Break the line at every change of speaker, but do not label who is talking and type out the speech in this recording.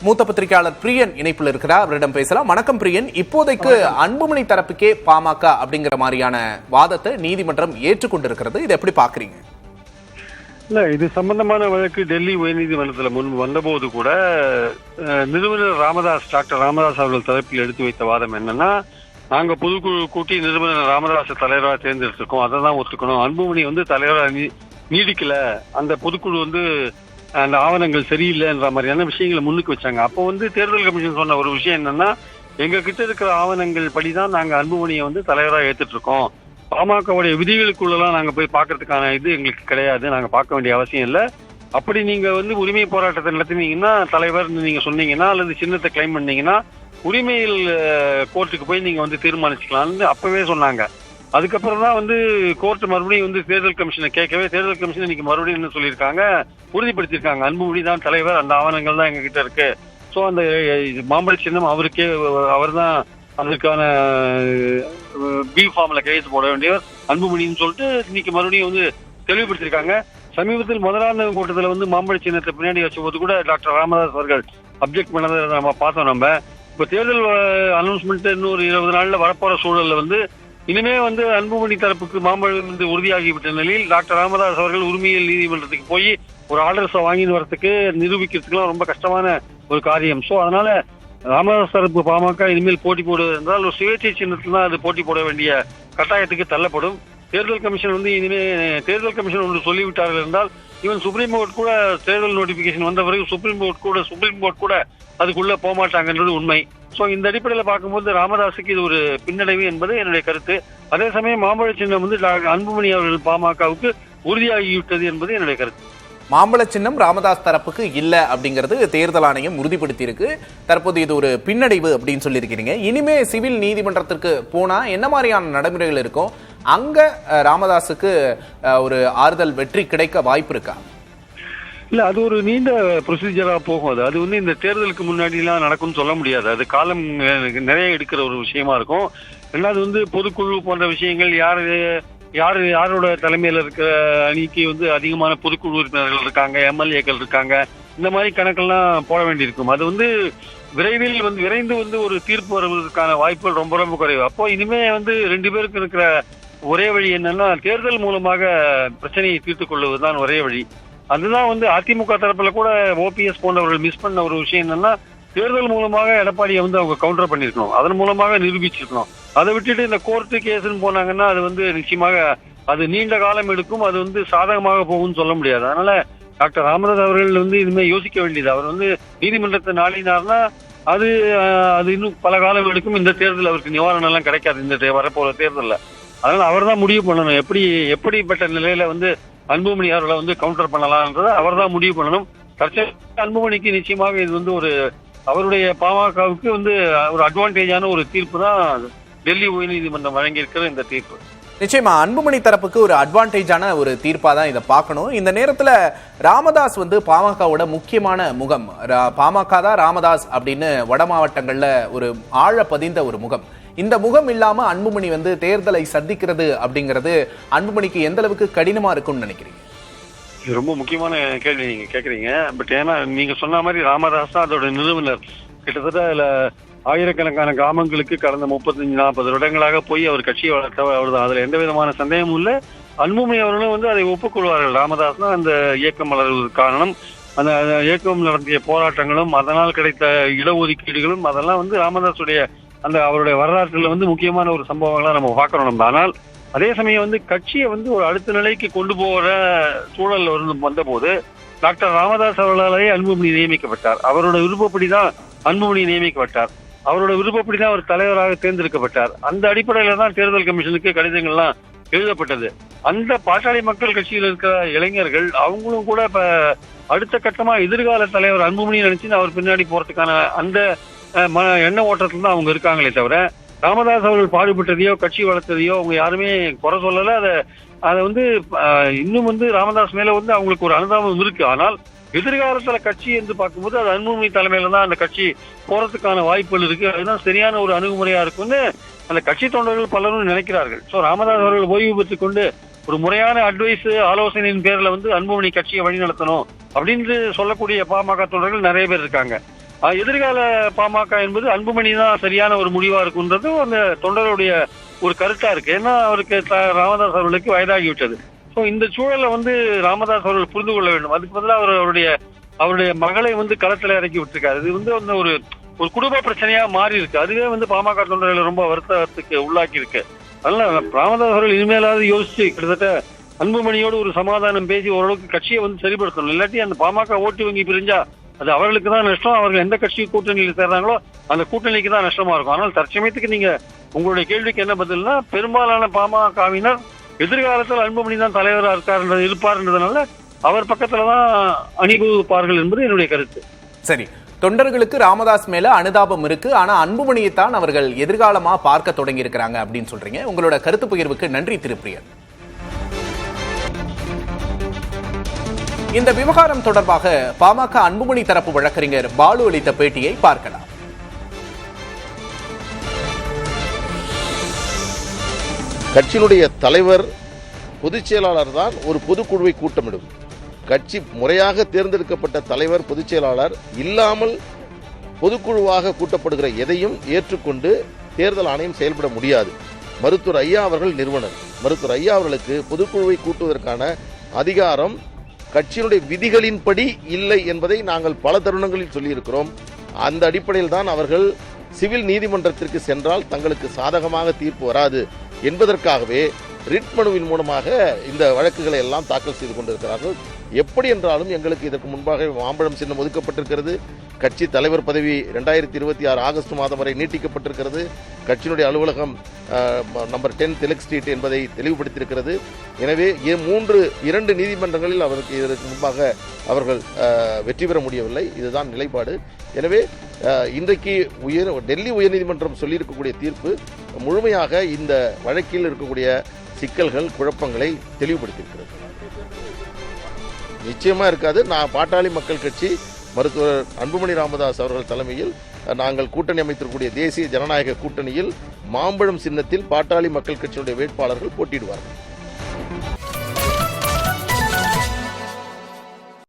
மூத்த பத்திரிகையாளர் பிரியன் இணைப்பில் இருக்கிறார், அவரிடம் பேசலாம். வணக்கம் பிரியன். இப்போதைக்கு அன்புமணி தரப்புக்கே பாமக அப்படிங்கிற மாதிரியான வாதத்தை நீதிமன்றம் ஏற்றுக்கொண்டிருக்கிறது, இதை எப்படி பாக்குறீங்க?
இல்ல, இது சம்பந்தமான வழக்கு டெல்லி உயர்நீதிமன்றத்தில் முன் வந்தபோது கூட நிறுவனர் டாக்டர் ராமதாஸ் அவர்கள் தரப்பில் எடுத்து வைத்த வாதம் என்னன்னா, நாங்க பொதுக்குழு கூட்டி நிறுவனர் ராமதாஸ் தலைவராக தேர்ந்தெடுத்திருக்கோம், அதை தான் ஒத்துக்கணும். அன்புமணி தலைவராக நீடிக்கல, அந்த பொதுக்குழு அந்த ஆவணங்கள் சரியில்லைன்ற மாதிரியான விஷயங்களை முன்னுக்கு வச்சாங்க. அப்போ தேர்தல் கமிஷன் சொன்ன ஒரு விஷயம் என்னன்னா, எங்க கிட்ட இருக்கிற ஆவணங்கள் படிதான் நாங்க அன்புமணியை தலைவராக ஏத்துட்டு இருக்கோம். பாமகவுடைய விதிகளுக்குள்ளலாம் நாங்க போய் பாக்குறதுக்கான இது எங்களுக்கு கிடையாது, நாங்க பார்க்க வேண்டிய அவசியம் இல்லை. அப்படி நீங்க உரிமை போராட்டத்தை நடத்தினீங்கன்னா, தலைவர் நீங்க சொன்னீங்கன்னா அல்லது சின்னத்தை கிளைம் பண்ணீங்கன்னா உரிமையில் கோர்ட்டுக்கு போய் நீங்க தீர்மானிச்சுக்கலாம்னு அப்பவே சொன்னாங்க. அதுக்கப்புறம் தான் கோர்ட் மறுபடியும் தேர்தல் கமிஷனை கேட்கவே தேர்தல் கமிஷன் இன்னைக்கு மறுபடியும் என்ன சொல்லியிருக்காங்க, உறுதிப்படுத்தியிருக்காங்க, அன்புமணி தான் தலைவர், அந்த ஆவணங்கள் தான் எங்க கிட்ட இருக்கு. ஸோ அந்த மாம்பழ சின்னம் அவருக்கே, அவர் தான் அதற்கான பி ஃபார்ம்ல கையெழுத்து போட வேண்டியவர் அன்புமணின்னு சொல்லிட்டு இன்னைக்கு மறுபடியும் தெளிவுபடுத்தியிருக்காங்க. சமீபத்தில் முதலாவது கூட்டத்தில் மாம்பழ சின்னத்தை பின்னாடி வச்சபோது கூட டாக்டர் ராமதாஸ் அவர்கள் அப்ஜெக்ட் பண்ணதை நம்ம பார்த்தோம். நம்ம இப்போ தேர்தல் அனௌன்ஸ்மெண்ட் இன்னொரு 20 நாள்ல வரப்போற சூழல்ல இனிமே அன்புமணி தரப்புக்கு மாம்பழம் உறுதியாகிவிட்ட நிலையில் டாக்டர் ராமதாஸ் அவர்கள் உரிமையியல் நீதிமன்றத்துக்கு போய் ஒரு ஆர்டர்ஸை வாங்கிட்டு வரத்துக்கு நிரூபிக்கிறதுக்குலாம் ரொம்ப கஷ்டமான ஒரு காரியம். ஸோ அதனால ராமதாஸ் தரப்பு பாமக இனிமேல் போட்டி போடுவது என்றால் ஒரு சுயேட்சை சின்னத்தில் தான் அது போட்டி போட வேண்டிய கட்டாயத்துக்கு தள்ளப்படும். தேர்தல் கமிஷன் இனிமே தேர்தல் கமிஷன் ஒன்று சொல்லிவிட்டார்கள் என்றால் ஈவன் சுப்ரீம் கோர்ட் கூட தேர்தல் நோட்டிபிகேஷன் வந்த பிறகு சுப்ரீம் கோர்ட் கூட அதுக்குள்ள போகமாட்டாங்கன்றது உண்மை. ஸோ இந்த அடிப்படையில் பார்க்கும்போது ராமதாஸுக்கு இது ஒரு பின்னடைவு என்பது என்னுடைய கருத்து. அதே சமயம் மாம்பழ சின்னம் அன்புமணி அவர்கள் பாமகவுக்கு உறுதியாகிவிட்டது என்பது என்னுடைய கருத்து.
மாம்பழ சின்னம் ராமதாஸ் தரப்புக்கு இல்ல அப்படிங்கிறது தேர்தல் ஆணையம் உறுதிப்படுத்தி இருக்கு. தற்போது இது ஒரு பின்னடைவு அப்படின்னு சொல்லியிருக்கிறீங்க. இனிமே சிவில் நீதிமன்றத்திற்கு போனா என்ன மாதிரியான நடைமுறைகள் இருக்கும்? அங்க ராமதாஸுக்கு ஒரு ஆறுதல் வெற்றி கிடைக்க வாய்ப்பு இருக்கா?
இல்ல, அது ஒரு நீண்ட ப்ரொசீஜரா போகும். அது இந்த தேர்தலுக்கு முன்னாடி எல்லாம் நடக்கும்னு சொல்ல முடியாது. அது காலம் நிறைய எடுக்கிற ஒரு விஷயமா இருக்கும். ரெண்டாவது பொதுக்குழு போன்ற விஷயங்கள் யாரோட தலைமையில இருக்கிற அணிக்கு அதிகமான பொதுக்குழு உறுப்பினர்கள் இருக்காங்க, எம்எல்ஏக்கள் இருக்காங்க, இந்த மாதிரி கணக்கெல்லாம் போட வேண்டியிருக்கும். அது விரைவில் விரைந்து ஒரு தீர்ப்பு வருவதற்கான வாய்ப்புகள் ரொம்ப ரொம்ப குறைவு. அப்போ இனிமே 2 பேருக்கு இருக்கிற ஒரே வழி என்னன்னா, தேர்தல் மூலமாக பிரச்சனையை தீர்த்துக் கொள்வதுதான் ஒரே வழி. அதுதான் அதிமுக தரப்புல கூட ஓபிஎஸ் போன்றவர்கள் மிஸ் பண்ண ஒரு விஷயம் என்னன்னா, தேர்தல் மூலமாக எடப்பாடியை அவங்க கவுண்டர் பண்ணிருக்கணும், அதன் மூலமாக நிரூபிச்சிருக்கணும். அதை விட்டுட்டு இந்த கோர்ட்டு கேஸ்ன்னு போனாங்கன்னா அது நிச்சயமாக அது நீண்ட காலம் எடுக்கும், அது சாதகமாக போகும்னு சொல்ல முடியாது. அதனால டாக்டர் ராமதாஸ் அவர்கள் இனிமே யோசிக்க வேண்டியது, அவர் நீதிமன்றத்தை நாடினார்னா அது இன்னும் பல காலம் எடுக்கும். இந்த தேர்தல் அவருக்கு நிவாரணம் எல்லாம் கிடைக்காது, இந்த வரப்போற தேர்தலில். அதனால அவர் தான் முடிவு பண்ணணும், எப்படிப்பட்ட நிலையில அன்புமணி அவர்களை கவுண்டர் பண்ணலாம்ன்றத அவர் தான் முடிவு பண்ணணும். அன்புமணிக்கு நிச்சயமாக இது ஒரு அவருடைய பாமகவுக்கு ஒரு அட்வான்டேஜான ஒரு தீர்ப்பு தான் டெல்லி உயர்நீதிமன்றம் வழங்கியிருக்கிற இந்த தீர்ப்பு.
நிச்சயமா அன்புமணி தரப்புக்கு ஒரு அட்வான்டேஜான ஒரு தீர்ப்பா தான் இதை பார்க்கணும். இந்த நேரத்துல ராமதாஸ் பாமகவோட முக்கியமான முகம், பாமக தான் ராமதாஸ் அப்படின்னு வட மாவட்டங்கள்ல ஒரு ஆழ பதிந்த ஒரு முகம். இந்த முகம் இல்லாம அன்புமணி தேர்தலை சந்திக்கிறது அப்படிங்கிறது அன்புமணிக்கு எந்த அளவுக்கு கடினமா இருக்கும்னு நினைக்கிறீங்க?
ரொம்ப முக்கியமான கேள்வி நீங்க கேக்குறீங்க. பட் ஏன்னா நீங்க சொன்ன மாதிரி ராமதாஸ் தான் அதோட நிறுவனர். கிட்டத்தட்ட அதுல ஆயிரக்கணக்கான கிராமங்களுக்கு கடந்த 35-40 வருடங்களாக போய் அவர் கட்சியை வளர்த்தவர் அவர் தான். அதுல எந்த விதமான சந்தேகமும் இல்லை. அன்புமணி அவர்களும் அதை ஒப்புக்கொள்வார்கள். ராமதாஸ் தான் அந்த இயக்கம் வளர்வதற்கு காரணம். அந்த இயக்கம் நடத்திய போராட்டங்களும் அதனால் கிடைத்த இடஒதுக்கீடுகளும் அதெல்லாம் ராமதாஸுடைய அந்த அவருடைய வரலாற்றுல முக்கியமான ஒரு சம்பவங்களா நம்ம பார்க்கணும். ஆனால் அதே சமயம் கட்சியை ஒரு அடுத்த நிலைக்கு கொண்டு போகிற சூழல் வந்த போது டாக்டர் ராமதாஸ் அவர்களாலேயே அன்புமணி நியமிக்கப்பட்டார். அவரோட விருப்பப்படிதான் அன்புமணி நியமிக்கப்பட்டார். அவரோட விருப்பப்படிதான் அவர் தலைவராக தேர்ந்தெடுக்கப்பட்டார். அந்த அடிப்படையில தான் தேர்தல் கமிஷனுக்கு கடிதங்கள்லாம் எழுதப்பட்டது. அந்த பாட்டாளி மக்கள் கட்சியில் இருக்கிற இளைஞர்கள் அவங்களும் கூட இப்ப அடுத்த கட்டமா எதிர்கால தலைவர் அன்புமணி நினைச்சு அவர் பின்னாடி போறதுக்கான அந்த எண்ண ஓட்டத்துல தான் அவங்க இருக்காங்களே தவிர, ராமதாஸ் அவர்கள் பாடுபட்டதையோ கட்சி வளர்த்ததையோ அவங்க யாருமே குறை சொல்லல. அதை இன்னும் ராமதாஸ் மேல அவங்களுக்கு ஒரு அனுதாபம் இருக்கு. ஆனால் எதிர்காலத்துல கட்சி என்று பார்க்கும்போது அது அன்புமணி தலைமையில தான் அந்த கட்சி போறதுக்கான வாய்ப்புகள் இருக்கு. அதுதான் சரியான ஒரு அணுகுமுறையா இருக்கும்னு அந்த கட்சி தொண்டர்கள் பலரும் நினைக்கிறார்கள். சோ ராமதாஸ் அவர்கள் ஓய்வு பெற்றுக் கொண்டு ஒரு முறையான அட்வைஸ் ஆலோசனையின் பேர்ல அன்புமணி கட்சியை வழி நடத்தணும் அப்படின்னு சொல்லக்கூடிய பாமக தொண்டர்கள் நிறைய பேர் இருக்காங்க. எதிர்கால பாமக என்பது அன்புமணி தான் சரியான ஒரு முடிவா இருக்குன்றது அந்த தொண்டருடைய ஒரு கருத்தா இருக்கு. ஏன்னா அவருக்கு ராமதாஸ் அவர்களுக்கு வயதாகிவிட்டது. ஸோ இந்த சூழலை ராமதாஸ் அவர்கள் புரிந்து கொள்ள வேண்டும். அதுக்கு பதிலாக அவருடைய மகளை களத்துல இறக்கி விட்டுருக்காரு. இது ஒரு ஒரு குடும்ப பிரச்சனையா மாறி இருக்கு. அதுவே பாமக தொண்டர்களை ரொம்ப வருத்தத்துக்கு உள்ளாக்கி இருக்கு. அதனால ராமதாஸ் அவர்கள் இனிமேலாவது யோசிச்சு கிட்டத்தட்ட அன்புமணியோடு ஒரு சமாதானம் பேசி ஓரளவுக்கு கட்சியை சரிப்படுத்தணும். இல்லாட்டி அந்த பாமக ஓட்டு வங்கி பிரிஞ்சா அது அவர்களுக்கு தான் நஷ்டம். அவர்கள் எந்த கட்சி கூட்டணியில் சேர்றாங்களோ அந்த கூட்டணிக்கு தான் நஷ்டமா இருக்கும். ஆனால் தற்சமயத்துக்கு நீங்க உங்களுடைய கேள்விக்கு என்ன பதில்னா, பெரும்பாலான பாமகவினர் எதிர்காலத்தில் அன்புமணி தான் தலைவராக இருப்பார்ன்றதுனால அவர் பக்கத்துலதான் அணிகுப்பார்கள் என்பது என்னுடைய கருத்து.
சரி, தொண்டர்களுக்கு ராமதாஸ் மேல அனுதாபம் இருக்கு, ஆனா அன்புமணியைத்தான் அவர்கள் எதிர்காலமா பார்க்க தொடங்கி இருக்கிறாங்க அப்படின்னு சொல்றீங்க. உங்களோட கருத்து பகிர்வுக்கு நன்றி திருப்பிரியன். இந்த விவகாரம் தொடர்பாக பாமக அன்புமணி தரப்பு வழக்கறிஞர் பாலு அளித்த பேட்டியை பார்க்கலாம்.
கட்சியினுடைய தலைவர் பொதுச் செயலாளர் தான் ஒரு பொதுக்குழுவை கூட்டமிடும். கட்சி முறையாக தேர்ந்தெடுக்கப்பட்ட தலைவர் பொதுச் செயலாளர் இல்லாமல் பொதுக்குழுவாக கூட்டப்படுகிற எதையும் ஏற்றுக்கொண்டு தேர்தல் ஆணையம் செயல்பட முடியாது. மருத்துவர் ஐயா அவர்கள் நிறுவனர். மருத்துவர் ஐயா அவர்களுக்கு பொதுக்குழுவை கூட்டுவதற்கான அதிகாரம் கட்சியினுடைய விதிகளின்படி இல்லை என்பதை நாங்கள் பல தருணங்களில் சொல்லியிருக்கிறோம். அந்த அடிப்படையில் தான் அவர்கள் சிவில் நீதிமன்றத்திற்கு சென்றால் தங்களுக்கு சாதகமாக தீர்ப்பு வராது என்பதற்காகவே ரிட் மனுவின் மூலமாக இந்த வழக்குகளை எல்லாம் தாக்கல் செய்து கொண்டிருக்கிறார்கள். எப்படி என்றாலும் எங்களுக்கு இதற்கு முன்பாக மாம்பழம் சின்னம் ஒதுக்கப்பட்டிருக்கிறது. கட்சி தலைவர் பதவி 2026 ஆகஸ்ட் மாதம் வரை நீட்டிக்கப்பட்டிருக்கிறது. கட்சியினுடைய அலுவலகம் நம்பர் 10 திலக் ஸ்ட்ரீட் என்பதை தெளிவுபடுத்தியிருக்கிறது. எனவே 2 நீதிமன்றங்களில் அவருக்கு இதற்கு முன்பாக அவர்கள் வெற்றி பெற முடியவில்லை. இதுதான் நிலைப்பாடு. எனவே இன்றைக்கு டெல்லி உயர்நீதிமன்றம் சொல்லியிருக்கக்கூடிய தீர்ப்பு முழுமையாக இந்த வழக்கில் இருக்கக்கூடிய சிக்கல்கள், குழப்பங்களை தெளிவுபடுத்தியிருக்கிறது. நிச்சயமா இருக்காது. பாட்டாளி மக்கள் கட்சி மருத்துவர் அன்புமணி ராமதாஸ் அவர்கள் தலைமையில் நாங்கள் கூட்டணி அமைத்திருக்கக்கூடிய தேசிய ஜனநாயக கூட்டணியில் மாம்பழம் சின்னத்தில் பாட்டாளி மக்கள் கட்சியினுடைய வேட்பாளர்கள் போட்டியிடுவார்கள்.